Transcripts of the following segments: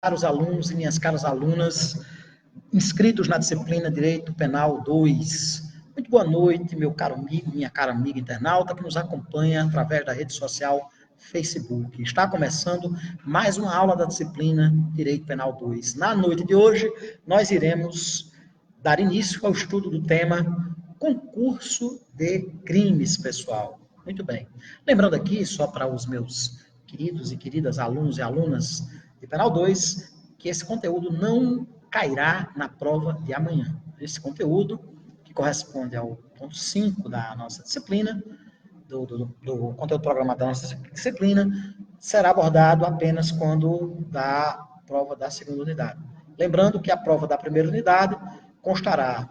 caros alunos e minhas caras alunas inscritos na disciplina Direito Penal 2. Muito boa noite, meu caro amigo, minha cara amiga internauta que nos acompanha através da rede social Facebook. Está começando mais uma aula da disciplina Direito Penal 2. Na noite de hoje, nós iremos dar início ao estudo do tema concurso de crimes, pessoal. Muito bem. Lembrando aqui, só para os meus queridos e queridas alunos e alunas de Penal 2, que esse conteúdo não cairá na prova de amanhã. Esse conteúdo, que corresponde ao ponto 5 da nossa disciplina, do conteúdo programado da nossa disciplina, será abordado apenas quando da prova da segunda unidade. Lembrando que a prova da primeira unidade constará,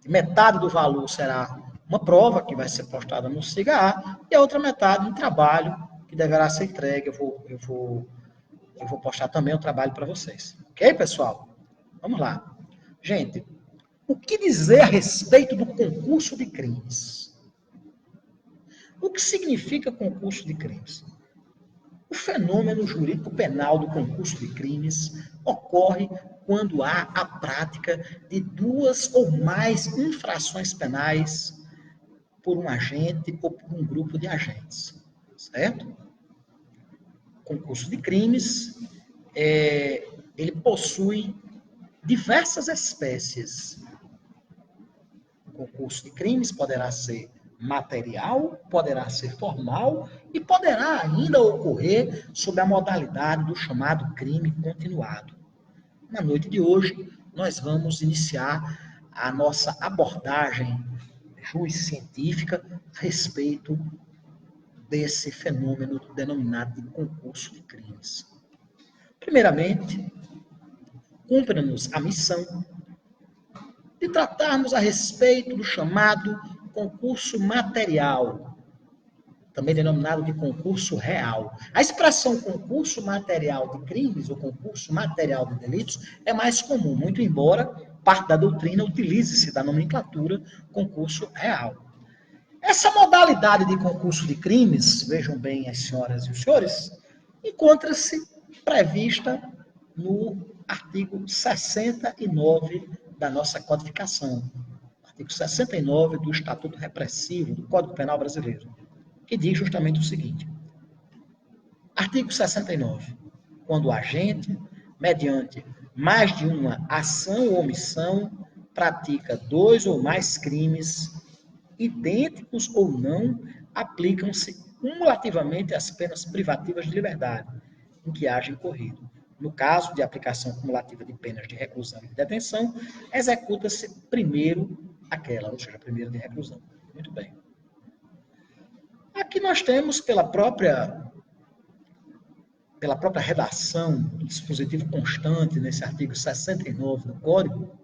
metade do valor será uma prova que vai ser postada no SIGA-A e a outra metade um trabalho que deverá ser entregue. Eu vou postar também o trabalho para vocês. Ok, pessoal? Vamos lá. Gente, o que dizer a respeito do concurso de crimes? O que significa concurso de crimes? O fenômeno jurídico penal do concurso de crimes ocorre quando há a prática de duas ou mais infrações penais por um agente ou por um grupo de agentes, certo? O concurso de crimes, ele possui diversas espécies. O concurso de crimes poderá ser material, poderá ser formal e poderá ainda ocorrer sob a modalidade do chamado crime continuado. Na noite de hoje, nós vamos iniciar a nossa abordagem científica a respeito desse fenômeno denominado de concurso de crimes. Primeiramente, cumpre-nos a missão de tratarmos a respeito do chamado concurso material, também denominado de concurso real. A expressão concurso material de crimes ou concurso material de delitos é mais comum, muito embora parte da doutrina utilize-se da nomenclatura concurso real. Essa modalidade de concurso de crimes, vejam bem as senhoras e os senhores, encontra-se prevista no artigo 69 da nossa codificação, artigo 69 do Estatuto Repressivo do Código Penal Brasileiro, que diz justamente o seguinte: artigo 69, quando o agente, mediante mais de uma ação ou omissão, pratica dois ou mais crimes, idênticos ou não, aplicam-se cumulativamente as penas privativas de liberdade em que haja incorrido. No caso de aplicação cumulativa de penas de reclusão e de detenção, executa-se primeiro aquela, ou seja, a primeira de reclusão. Muito bem. Aqui nós temos, pela própria redação do dispositivo constante nesse artigo 69 do Código,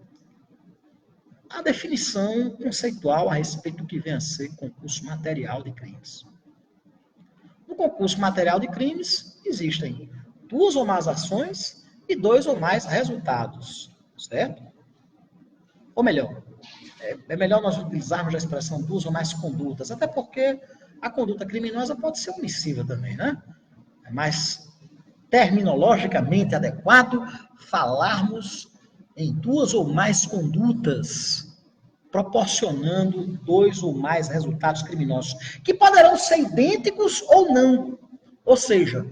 a definição conceitual a respeito do que vem a ser concurso material de crimes. No concurso material de crimes, existem duas ou mais ações e dois ou mais resultados, certo? Ou melhor, é melhor nós utilizarmos a expressão duas ou mais condutas, até porque a conduta criminosa pode ser omissiva também, né? É mais terminologicamente adequado falarmos em duas ou mais condutas, proporcionando dois ou mais resultados criminosos, que poderão ser idênticos ou não. Ou seja,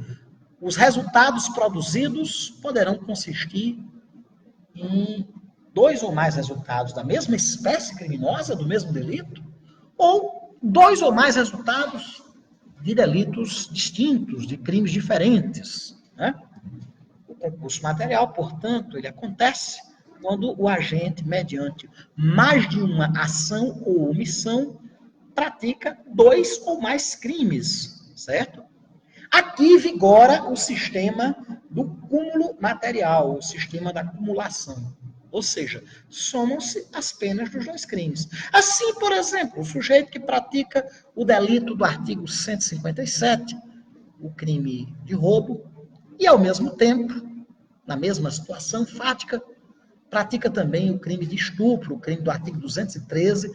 os resultados produzidos poderão consistir em dois ou mais resultados da mesma espécie criminosa, do mesmo delito, ou dois ou mais resultados de delitos distintos, de crimes diferentes, né? O concurso material, portanto, ele acontece quando o agente, mediante mais de uma ação ou omissão, pratica dois ou mais crimes, certo? Aqui vigora o sistema do cúmulo material, o sistema da acumulação. Ou seja, somam-se as penas dos dois crimes. Assim, por exemplo, o sujeito que pratica o delito do artigo 157, o crime de roubo, e ao mesmo tempo, na mesma situação fática, pratica também o crime de estupro, o crime do artigo 213,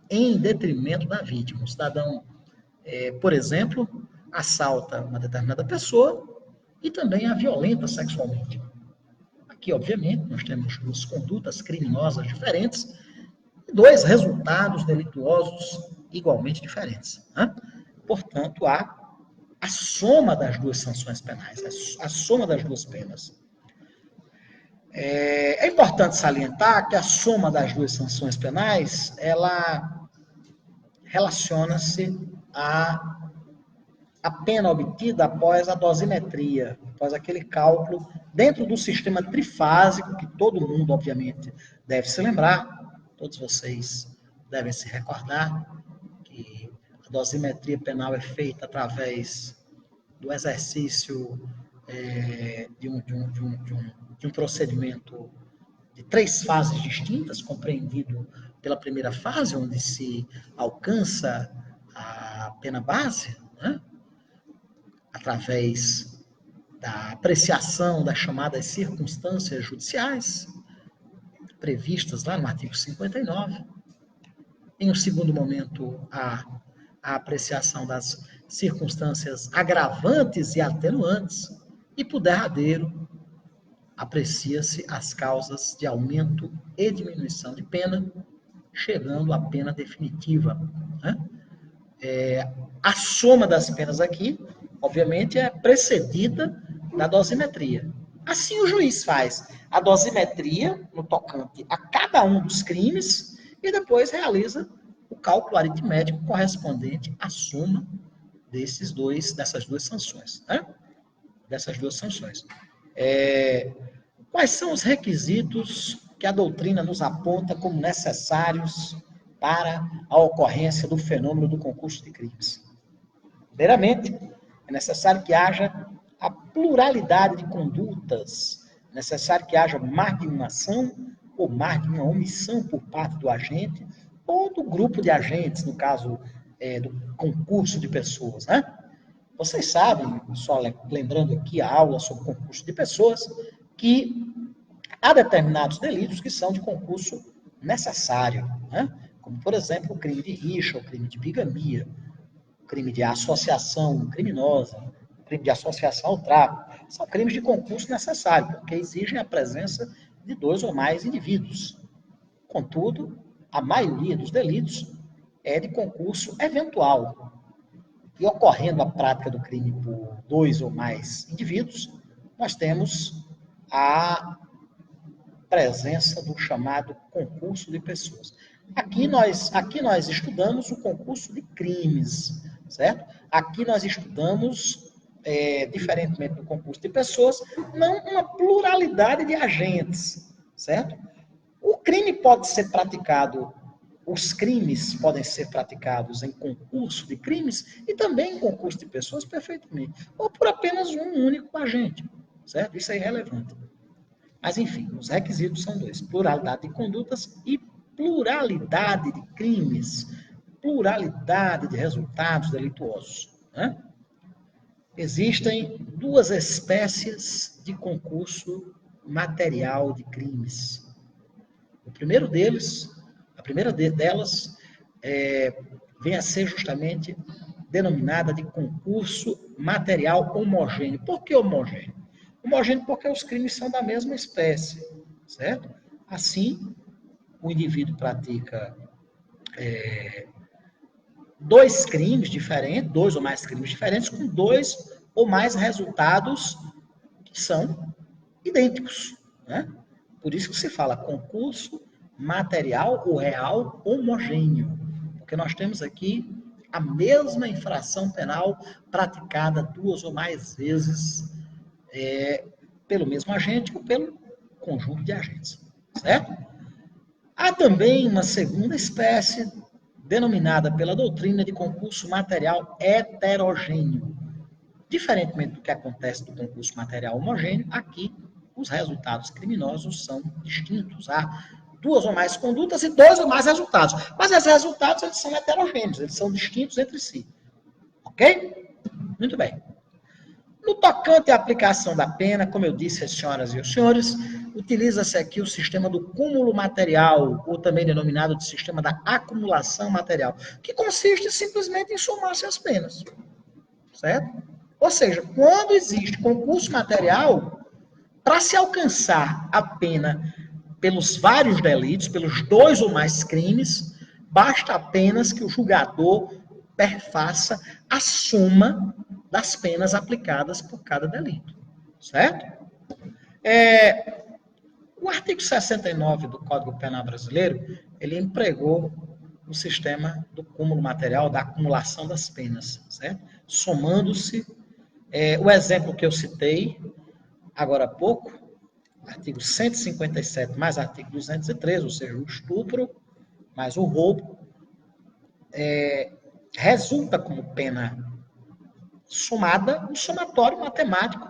em detrimento da vítima. O cidadão, por exemplo, assalta uma determinada pessoa e também a violenta sexualmente. Aqui, obviamente, nós temos duas condutas criminosas diferentes e dois resultados delituosos igualmente diferentes. Né? Portanto, há a soma das duas sanções penais, a soma das duas penas. É importante salientar que a soma das duas sanções penais, ela relaciona-se a pena obtida após a dosimetria, após aquele cálculo dentro do sistema trifásico, que todo mundo, obviamente, deve se lembrar, todos vocês devem se recordar, que a dosimetria penal é feita através do exercício de um procedimento de 3 fases distintas, compreendido pela primeira fase, onde se alcança a pena base, né? Através da apreciação das chamadas circunstâncias judiciais, previstas lá no artigo 59. Em um segundo momento, a apreciação das circunstâncias agravantes e atenuantes, e por derradeiro, aprecia-se as causas de aumento e diminuição de pena, chegando à pena definitiva. Né? A soma das penas aqui, obviamente, é precedida da dosimetria. Assim o juiz faz a dosimetria no tocante a cada um dos crimes e depois realiza o cálculo aritmético correspondente à soma dessas duas sanções. Né? Dessas duas sanções. Quais são os requisitos que a doutrina nos aponta como necessários para a ocorrência do fenômeno do concurso de crimes? Primeiramente, é necessário que haja a pluralidade de condutas, é necessário que haja mais de uma ação ou mais de uma omissão por parte do agente ou do grupo de agentes, no caso do concurso de pessoas, né? Vocês sabem, só lembrando aqui a aula sobre concurso de pessoas, que há determinados delitos que são de concurso necessário, né? Como, por exemplo, o crime de rixa, o crime de bigamia, o crime de associação criminosa, o crime de associação ao tráfico. São crimes de concurso necessário, porque exigem a presença de 2 ou mais indivíduos. Contudo, a maioria dos delitos é de concurso eventual. E ocorrendo a prática do crime por 2 ou mais indivíduos, nós temos a presença do chamado concurso de pessoas. Aqui nós estudamos o concurso de crimes, certo? Aqui nós estudamos, diferentemente do concurso de pessoas, não uma pluralidade de agentes, certo? O crime pode ser praticado, os crimes podem ser praticados em concurso de crimes e também em concurso de pessoas perfeitamente, ou por apenas um único agente, certo? Isso é irrelevante. Mas, enfim, os requisitos são 2, pluralidade de condutas e pluralidade de crimes, pluralidade de resultados delituosos. Né? Existem 2 espécies de concurso material de crimes. O primeiro deles, a primeira delas, vem a ser justamente denominada de concurso material homogêneo. Por que homogêneo? Homogêneo porque os crimes são da mesma espécie, certo? Assim, o indivíduo pratica 2 crimes diferentes, 2 ou mais crimes diferentes, com 2 ou mais resultados que são idênticos, né? Por isso que se fala concurso material ou real homogêneo, porque nós temos aqui a mesma infração penal praticada 2 ou mais vezes pelo mesmo agente ou pelo conjunto de agentes, certo? Há também uma segunda espécie, denominada pela doutrina de concurso material heterogêneo. Diferentemente do que acontece do concurso material homogêneo, aqui os resultados criminosos são distintos. Há 2 ou mais condutas e 2 ou mais resultados. Mas esses resultados eles são heterogêneos, eles são distintos entre si. Ok? Muito bem. No tocante à aplicação da pena, como eu disse às senhoras e aos senhores, utiliza-se aqui o sistema do cúmulo material, ou também denominado de sistema da acumulação material, que consiste simplesmente em somar-se as penas. Certo? Ou seja, quando existe concurso material, para se alcançar a pena pelos vários delitos, pelos 2 ou mais crimes, basta apenas que o julgador perfaça a soma das penas aplicadas por cada delito. Certo? O artigo 69 do Código Penal Brasileiro, ele empregou o sistema do cúmulo material, da acumulação das penas, certo? Somando-se, o exemplo que eu citei agora há pouco, artigo 157 mais artigo 213, ou seja, o estupro mais o roubo, resulta como pena somada um somatório matemático,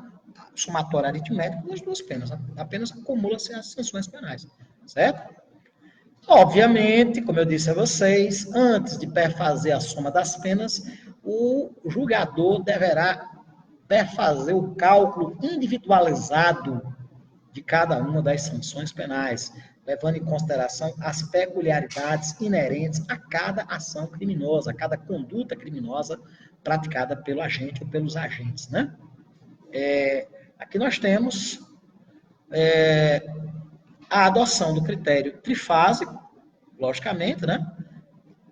somatório aritmético das 2 penas. Apenas acumula-se as sanções penais, certo? Obviamente, como eu disse a vocês, antes de perfazer a soma das penas, o julgador deverá perfazer o cálculo individualizado de cada uma das sanções penais, levando em consideração as peculiaridades inerentes a cada ação criminosa, a cada conduta criminosa praticada pelo agente ou pelos agentes, né? Aqui nós temos a adoção do critério trifásico, logicamente, né?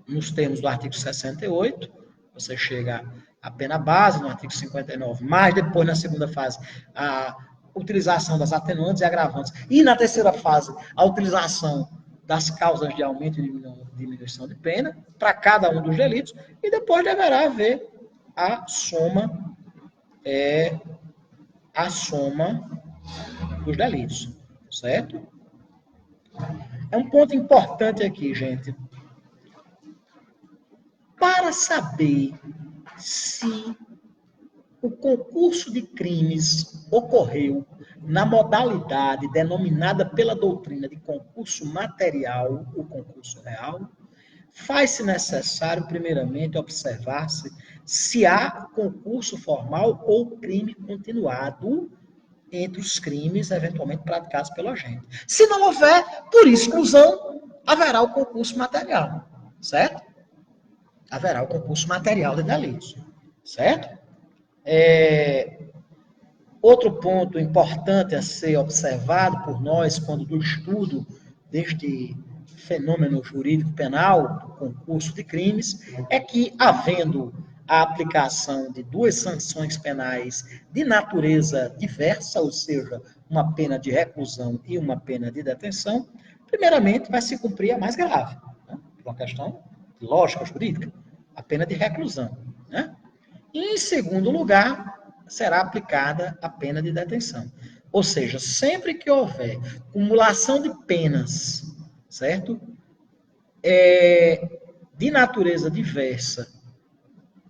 Nos termos do artigo 68, você chega à pena base no artigo 59, mas depois, na segunda fase, a utilização das atenuantes e agravantes. E na terceira fase, a utilização das causas de aumento e diminuição de pena para cada um dos delitos. E depois deverá haver a soma dos delitos, certo? É um ponto importante aqui, gente. Para saber se o concurso de crimes ocorreu na modalidade denominada pela doutrina de concurso material ou concurso real, faz-se necessário, primeiramente, observar-se se há concurso formal ou crime continuado entre os crimes eventualmente praticados pelo agente. Se não houver, por exclusão, haverá o concurso material, certo? Haverá o concurso material de delitos, certo? Outro ponto importante a ser observado por nós quando do estudo deste fenômeno jurídico penal, do concurso de crimes, é que, havendo a aplicação de 2 sanções penais de natureza diversa, ou seja, uma pena de reclusão e uma pena de detenção, primeiramente vai se cumprir a mais grave, né? Uma questão lógica, jurídica, a pena de reclusão, né? E, em segundo lugar, será aplicada a pena de detenção. Ou seja, sempre que houver cumulação de penas, certo? De natureza diversa,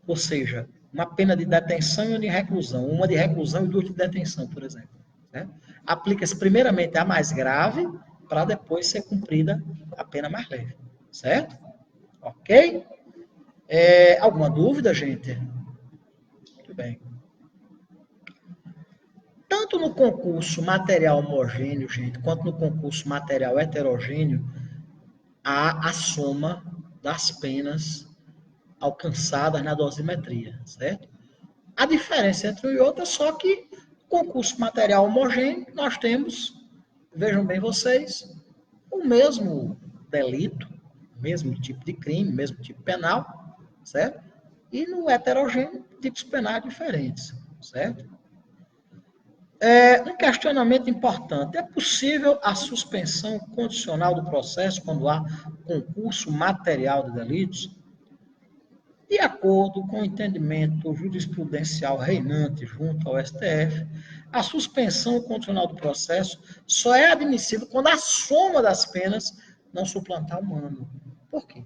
ou seja, uma pena de detenção e uma de reclusão, uma de reclusão e 2 de detenção, por exemplo. Né? Aplica-se primeiramente a mais grave, para depois ser cumprida a pena mais leve. Certo? Ok? Alguma dúvida, gente? Muito bem. Tanto no concurso material homogêneo, gente, quanto no concurso material heterogêneo, há a soma das penas alcançadas na dosimetria, certo? A diferença entre um e outro é só que concurso material homogêneo, nós temos, vejam bem vocês, o mesmo delito, mesmo tipo de crime, mesmo tipo penal, certo? E no heterogêneo, tipos penais diferentes, certo? Um questionamento importante. É possível a suspensão condicional do processo quando há concurso material de delitos? De acordo com o entendimento jurisprudencial reinante junto ao STF, a suspensão condicional do processo só é admissível quando a soma das penas não suplantar um ano. Por quê?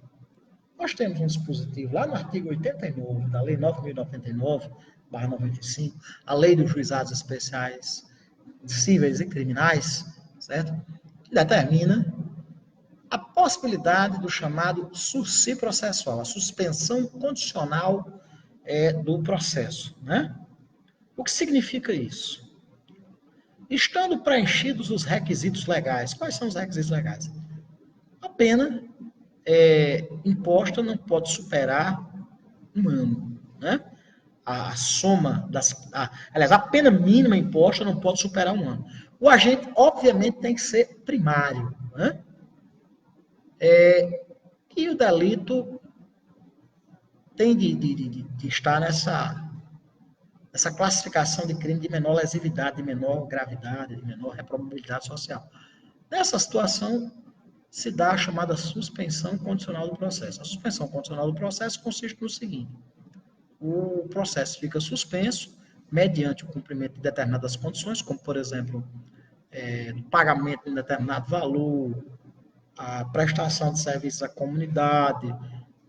Nós temos um dispositivo lá no artigo 89 da Lei 9.099/95, a Lei dos Juizados Especiais Cíveis e Criminais, certo? Que determina a possibilidade do chamado sursi processual, a suspensão condicional do processo, né? O que significa isso? Estando preenchidos os requisitos legais, quais são os requisitos legais? A pena imposta não pode superar um ano, né? a soma aliás, a pena mínima imposta não pode superar 1 ano. O agente, obviamente, tem que ser primário, né? E o delito tem de estar nessa classificação de crime de menor lesividade, de menor gravidade, de menor reprobabilidade social. Nessa situação, se dá a chamada suspensão condicional do processo. A suspensão condicional do processo consiste no seguinte: o processo fica suspenso mediante o cumprimento de determinadas condições, como, por exemplo, pagamento de um determinado valor, a prestação de serviços à comunidade,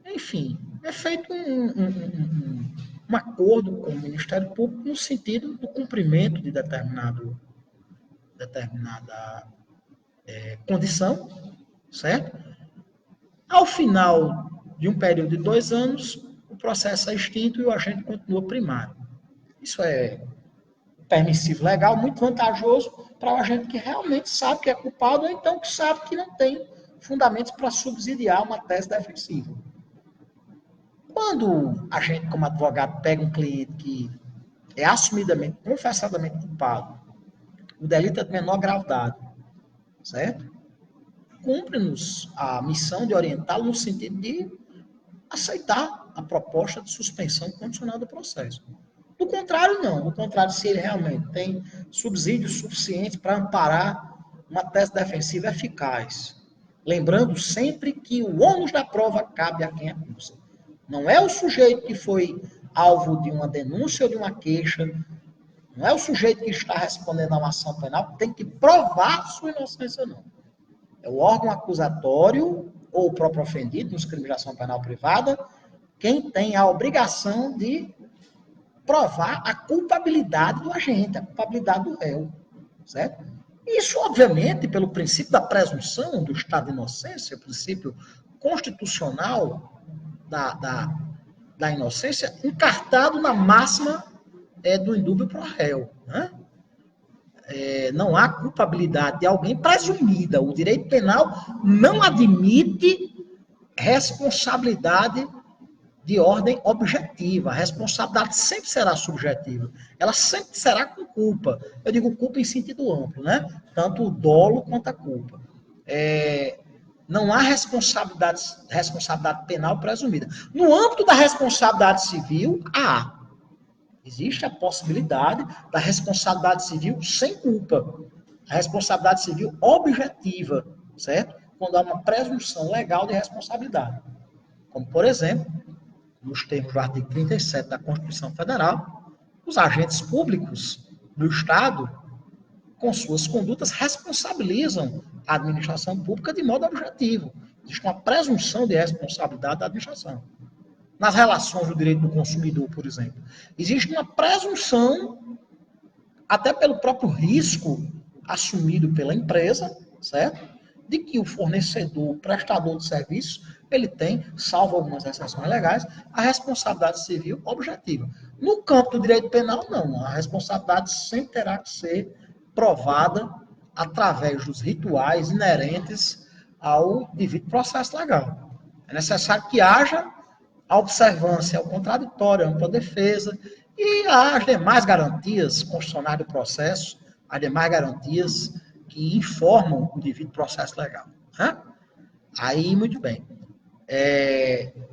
enfim, é feito um acordo com o Ministério Público no sentido do cumprimento de determinada condição, certo? Ao final de um período de 2 anos, o processo é extinto e o agente continua primário. Isso é permissivo legal, muito vantajoso para o agente que realmente sabe que é culpado ou então que sabe que não tem fundamentos para subsidiar uma tese defensiva. Quando a gente, como advogado, pega um cliente que é assumidamente, confessadamente culpado, o delito é de menor gravidade, certo? Cumpre-nos a missão de orientá-lo no sentido de aceitar a proposta de suspensão condicional do processo. Do contrário, não. Do contrário, se ele realmente tem subsídios suficientes para amparar uma tese defensiva eficaz. Lembrando sempre que o ônus da prova cabe a quem acusa. Não é o sujeito que foi alvo de uma denúncia ou de uma queixa, não é o sujeito que está respondendo a uma ação penal que tem que provar sua inocência, não. É o órgão acusatório ou o próprio ofendido, nos crimes de ação penal privada, quem tem a obrigação de provar a culpabilidade do agente, a culpabilidade do réu, certo? Isso, obviamente, pelo princípio da presunção do estado de inocência, o princípio constitucional da inocência, encartado na máxima do indúbio pro réu, né? Não há culpabilidade de alguém presumida. O direito penal não admite responsabilidade de ordem objetiva. A responsabilidade sempre será subjetiva. Ela sempre será com culpa. Eu digo culpa em sentido amplo, né? Tanto o dolo quanto a culpa. Não há responsabilidade penal presumida. No âmbito da responsabilidade civil, há. Existe a possibilidade da responsabilidade civil sem culpa. A responsabilidade civil objetiva, certo? Quando há uma presunção legal de responsabilidade. Como, por exemplo, nos termos do artigo 37 da Constituição Federal, os agentes públicos do Estado, com suas condutas, responsabilizam a administração pública de modo objetivo. Existe uma presunção de responsabilidade da administração. Nas relações do direito do consumidor, por exemplo, existe uma presunção, até pelo próprio risco assumido pela empresa, certo? De que o fornecedor, o prestador de serviço, ele tem, salvo algumas exceções legais, a responsabilidade civil objetiva. No campo do direito penal, não. A responsabilidade sempre terá que ser provada através dos rituais inerentes ao devido processo legal. É necessário que haja a observância ao contraditório, a ampla defesa e as demais garantias constitucionais do processo, as demais garantias que informam o devido processo legal. Né? Aí, muito bem.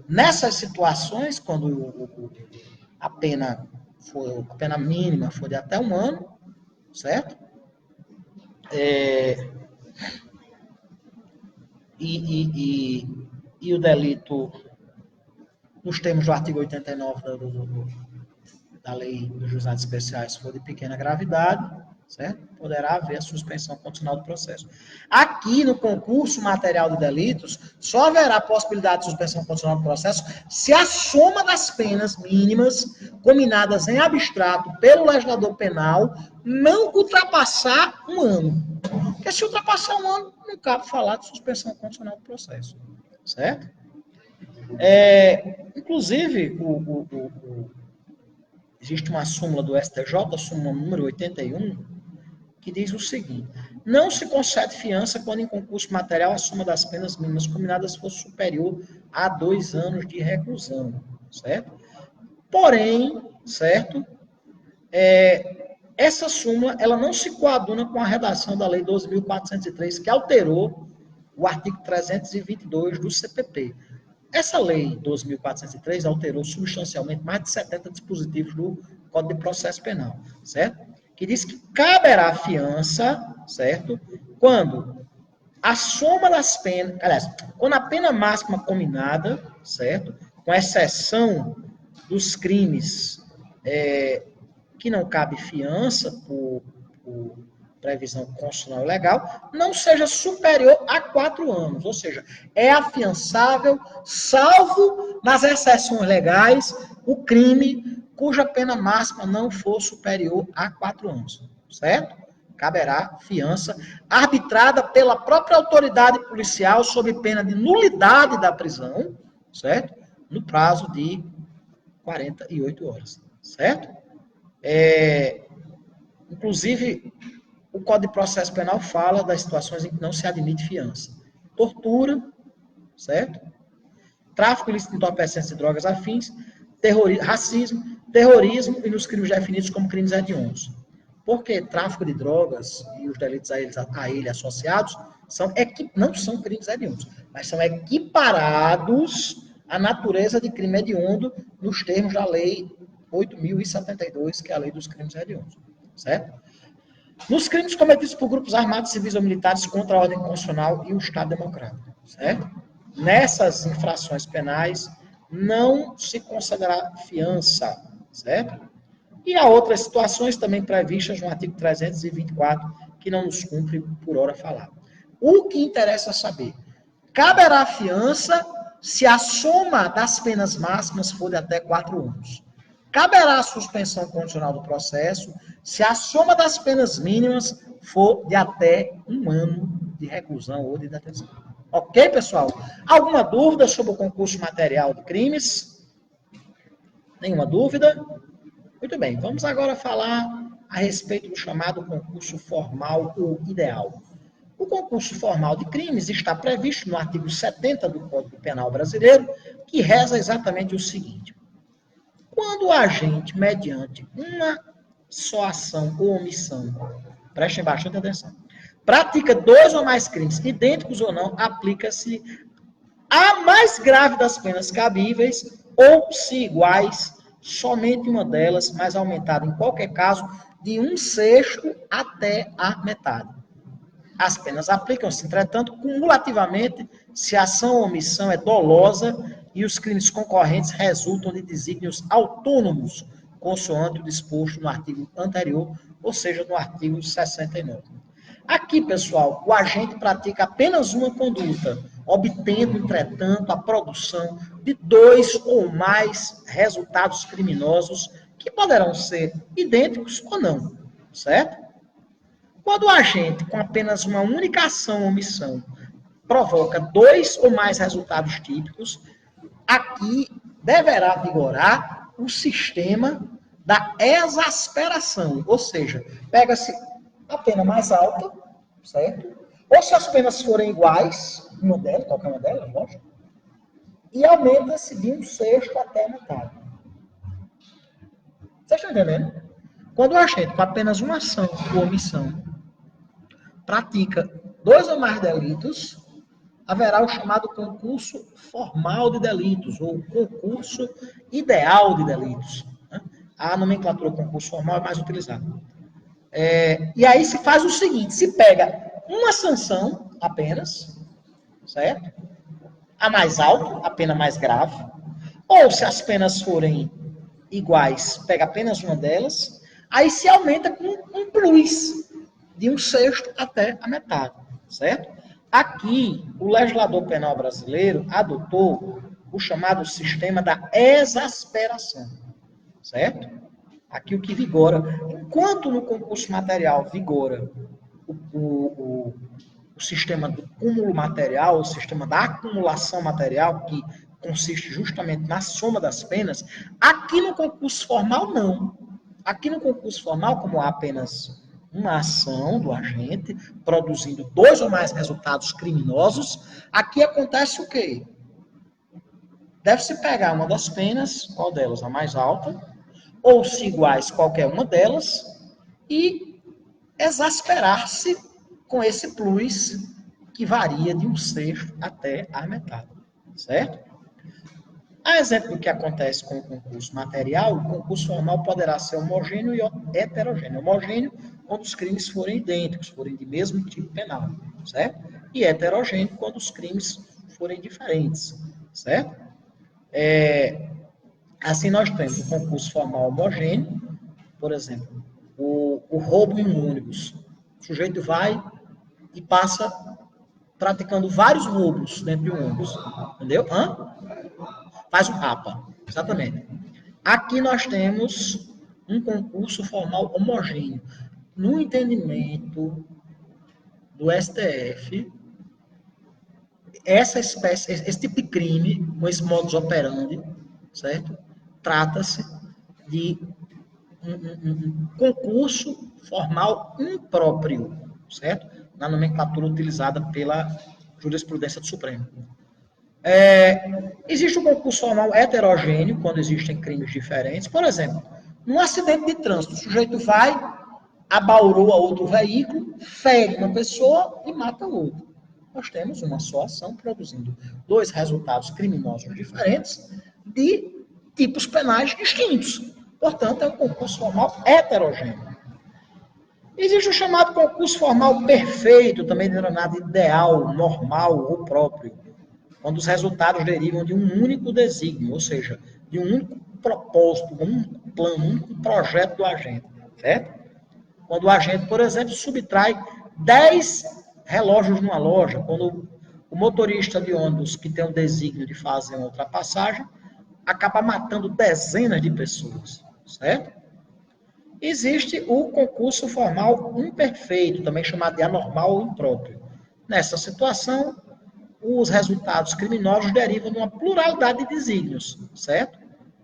Nessas situações, quando a pena mínima for de até 1 ano, certo? E o delito, nos termos do artigo 89 da Lei dos Juizados Especiais, se for de pequena gravidade, certo? Poderá haver a suspensão condicional do processo. Aqui, no concurso material de delitos, só haverá possibilidade de suspensão condicional do processo se a soma das penas mínimas combinadas em abstrato pelo legislador penal não ultrapassar 1 ano. Porque se ultrapassar 1 ano, não cabe falar de suspensão condicional do processo. Certo? Inclusive, existe uma súmula do STJ, a súmula número 81, que diz o seguinte: não se concede fiança quando em concurso material a soma das penas mínimas combinadas for superior a 2 anos de reclusão, certo? Porém, certo? Essa súmula, ela não se coaduna com a redação da Lei 12.403, que alterou o artigo 322 do CPP. Essa Lei 12.403 alterou substancialmente mais de 70 dispositivos do Código de Processo Penal, certo? Que diz que caberá fiança, certo? Quando a soma das penas, aliás, quando a pena máxima combinada, certo? Com exceção dos crimes que não cabe fiança por previsão constitucional legal, não seja superior a 4 anos. Ou seja, é afiançável, salvo nas exceções legais, o crime cuja pena máxima não for superior a 4 anos. Certo? Caberá fiança arbitrada pela própria autoridade policial sob pena de nulidade da prisão, certo? No prazo de 48 horas. Certo? Inclusive, o Código de Processo Penal fala das situações em que não se admite fiança. Tortura, certo? Tráfico ilícito de entorpecentes e drogas afins, racismo, terrorismo e nos crimes definidos como crimes hediondos. Porque tráfico de drogas e os delitos a ele associados não são crimes hediondos, mas são equiparados à natureza de crime hediondo nos termos da Lei 8.072, que é a Lei dos Crimes Hediondos. Certo? Nos crimes cometidos por grupos armados, civis ou militares contra a ordem constitucional e o Estado democrático, certo? Nessas infrações penais, não se concederá fiança, certo? E há outras situações também previstas no artigo 324, que não nos cumpre por hora falar. O que interessa saber? Caberá fiança se a soma das penas máximas for de até 4 anos. Caberá a suspensão condicional do processo se a soma das penas mínimas for de até 1 ano de reclusão ou de detenção. Ok, pessoal? Alguma dúvida sobre o concurso material de crimes? Nenhuma dúvida? Muito bem, vamos agora falar a respeito do chamado concurso formal ou ideal. O concurso formal de crimes está previsto no artigo 70 do Código Penal Brasileiro, que reza exatamente o seguinte: quando o agente, mediante uma só ação ou omissão, prestem bastante atenção, pratica 2 ou mais crimes, idênticos ou não, aplica-se a mais grave das penas cabíveis, ou, se iguais, somente uma delas, mas aumentada em qualquer caso, de 1/6 até a metade. As penas aplicam-se, entretanto, cumulativamente, se a ação ou omissão é dolosa e os crimes concorrentes resultam de desígnios autônomos, consoante o disposto no artigo anterior, ou seja, no artigo 69. Aqui, pessoal, o agente pratica apenas uma conduta, obtendo, entretanto, a produção de 2 ou mais resultados criminosos que poderão ser idênticos ou não, certo? Quando o agente, com apenas uma única ação ou omissão, provoca 2 ou mais resultados típicos, aqui deverá vigorar o sistema da exasperação, ou seja, pega-se a pena mais alta, certo? Ou se as penas forem iguais, uma delas, qualquer uma delas, lógico, e aumenta-se de 1/6 até a metade. Vocês estão entendendo? Quando o agente, com apenas uma ação ou omissão, pratica 2 ou mais delitos, haverá o chamado concurso formal de delitos, ou concurso ideal de delitos. A nomenclatura concurso formal é mais utilizada. E aí se faz o seguinte, se pega uma sanção apenas, certo? A mais alta, a pena mais grave, ou se as penas forem iguais, pega apenas uma delas, aí se aumenta com um plus, de 1/6 até a metade, certo? Aqui, o legislador penal brasileiro adotou o chamado sistema da exasperação, certo? Aqui o que vigora, enquanto no concurso material vigora o sistema do cúmulo material, o sistema da acumulação material, que consiste justamente na soma das penas, aqui no concurso formal não. Aqui no concurso formal, como há apenas uma ação do agente, produzindo 2 ou mais resultados criminosos, aqui acontece o quê? Deve-se pegar uma das penas, qual delas? A mais alta, ou se iguais qualquer uma delas, e exasperar-se com esse plus que varia de 1/6 até a metade, certo? A exemplo do que acontece com o concurso material, o concurso formal poderá ser homogêneo e heterogêneo. Homogêneo quando os crimes forem idênticos, forem de mesmo tipo penal, certo? E heterogêneo quando os crimes forem diferentes, certo? Assim nós temos o concurso formal homogêneo, por exemplo, o roubo em um ônibus. O sujeito vai e passa praticando vários roubos dentro de um ônibus, entendeu? Faz um rapa, exatamente. Aqui nós temos um concurso formal homogêneo. No entendimento do STF, essa espécie, esse tipo de crime, com esse modus operandi, certo? Trata-se de um concurso formal impróprio, certo? Na nomenclatura utilizada pela jurisprudência do Supremo. Existe um concurso formal heterogêneo, quando existem crimes diferentes. Por exemplo, num acidente de trânsito, o sujeito vai, abaurou a outro veículo, fere uma pessoa e mata o outro. Nós temos uma só ação produzindo dois resultados criminosos diferentes de tipos penais distintos. Portanto, é um concurso formal heterogêneo. Existe o chamado concurso formal perfeito, também denominado ideal, normal ou próprio, quando os resultados derivam de um único desígnio, ou seja, de um único propósito, um único plano, um único projeto do agente, certo? Quando o agente, por exemplo, subtrai 10 relógios numa loja, quando o motorista de ônibus que tem o desígnio de fazer uma ultrapassagem, acaba matando dezenas de pessoas, certo? Existe o concurso formal imperfeito, também chamado de anormal ou impróprio. Nessa situação, os resultados criminosos derivam de uma pluralidade de desígnios, certo?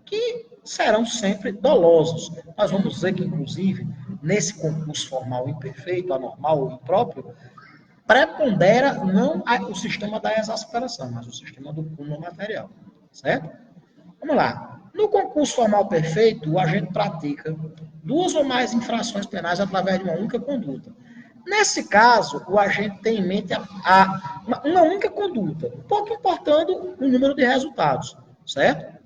Que serão sempre dolosos. Nós vamos dizer que, inclusive, nesse concurso formal imperfeito, anormal ou impróprio, prepondera não o sistema da exasperação, mas o sistema do cúmulo material, certo? Vamos lá. No concurso formal perfeito, o agente pratica 2 ou mais infrações penais através de uma única conduta. Nesse caso, o agente tem em mente uma única conduta, pouco importando o número de resultados, certo?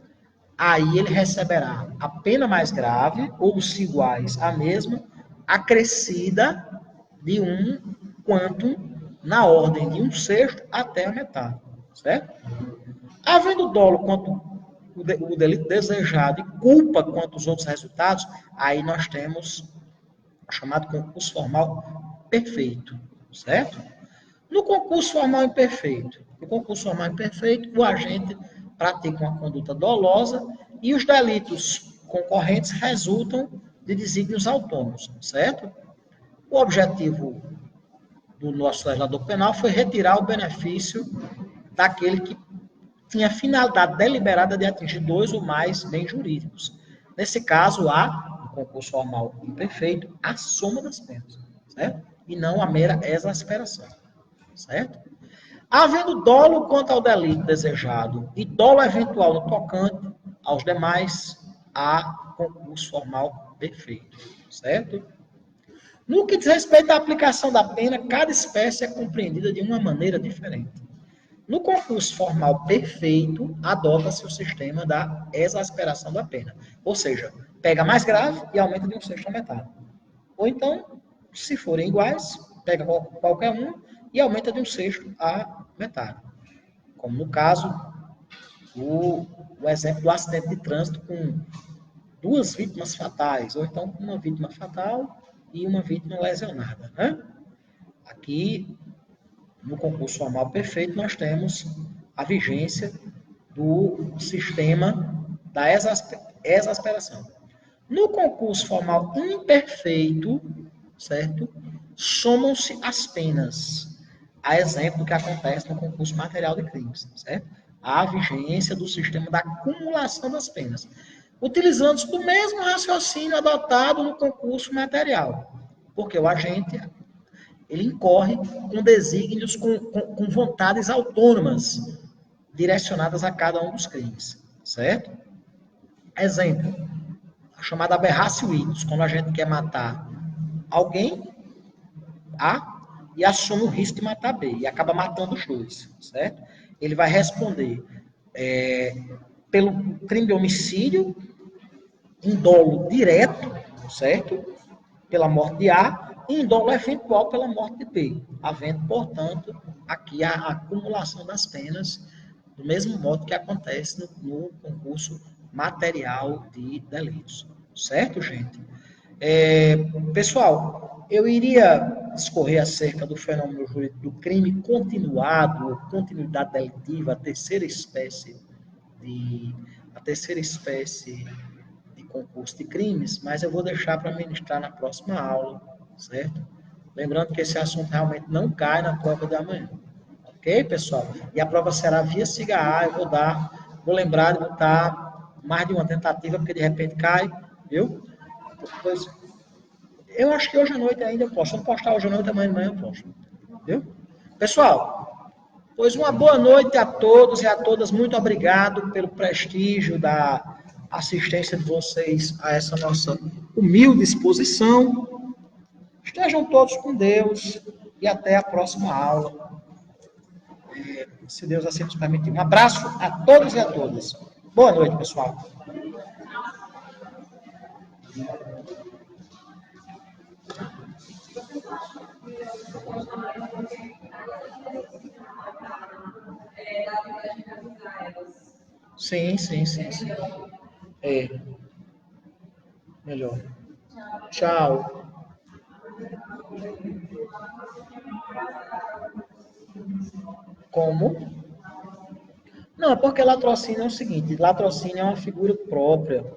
Aí ele receberá a pena mais grave, ou se iguais à mesma, acrescida de um quantum na ordem de 1/6 até a metade, certo? Havendo dolo quanto o delito desejado e culpa quanto os outros resultados, aí nós temos o chamado concurso formal perfeito, certo? No concurso formal imperfeito, o agente pratica uma conduta dolosa e os delitos concorrentes resultam de desígnios autônomos, certo? O objetivo do nosso legislador penal foi retirar o benefício daquele que tinha finalidade deliberada de atingir 2 ou mais bens jurídicos. Nesse caso, há, no concurso formal imperfeito, a soma das penas, certo? E não a mera exasperação, certo? Havendo dolo quanto ao delito desejado e dolo eventual no tocante aos demais, há concurso formal perfeito, certo? No que diz respeito à aplicação da pena, cada espécie é compreendida de uma maneira diferente. No concurso formal perfeito, adota-se o sistema da exasperação da pena. Ou seja, pega mais grave e aumenta de 1/6 a metade. Ou então, se forem iguais, pega qualquer um e aumenta de 1/6 a metade. Como no caso, o exemplo do acidente de trânsito com 2 vítimas fatais, ou então com uma vítima fatal e uma vítima lesionada, né? Aqui, no concurso formal perfeito, nós temos a vigência do sistema da exasperação. No concurso formal imperfeito, certo? Somam-se as penas. A exemplo do que acontece no concurso material de crimes, certo? A vigência do sistema da acumulação das penas. Utilizando-se do mesmo raciocínio adotado no concurso material. Porque o agente ele incorre com desígnios, com vontades autônomas, direcionadas a cada um dos crimes, certo? Exemplo, chamado aberratio idus, quando a gente quer matar alguém, A, e assume o risco de matar B, e acaba matando os dois, certo? Ele vai responder pelo crime de homicídio, em dolo direto, certo? Pela morte de A, e em dolo eventual pela morte de B, havendo, portanto, aqui a acumulação das penas, do mesmo modo que acontece no concurso material de delitos. Certo, gente? Pessoal, eu iria discorrer acerca do fenômeno jurídico do crime continuado, ou continuidade delitiva, a terceira espécie de concurso de crimes, mas eu vou deixar para ministrar na próxima aula, certo? Lembrando que esse assunto realmente não cai na prova de amanhã. Ok, pessoal? E a prova será via SIGA-A, eu vou lembrar de botar mais de uma tentativa, porque de repente cai, viu? Pois, eu acho que hoje à noite ainda eu posso. Se eu não postar hoje à noite, amanhã de manhã eu posto. Viu? Pessoal, pois uma boa noite a todos e a todas. Muito obrigado pelo prestígio da assistência de vocês a essa nossa humilde exposição. Estejam todos com Deus e até a próxima aula, se Deus assim nos permitir. Um abraço a todos e a todas. Boa noite, pessoal. Sim, sim, sim, sim. É, melhor. Tchau. Como? Não, é porque latrocínio é o seguinte, latrocínio é uma figura própria.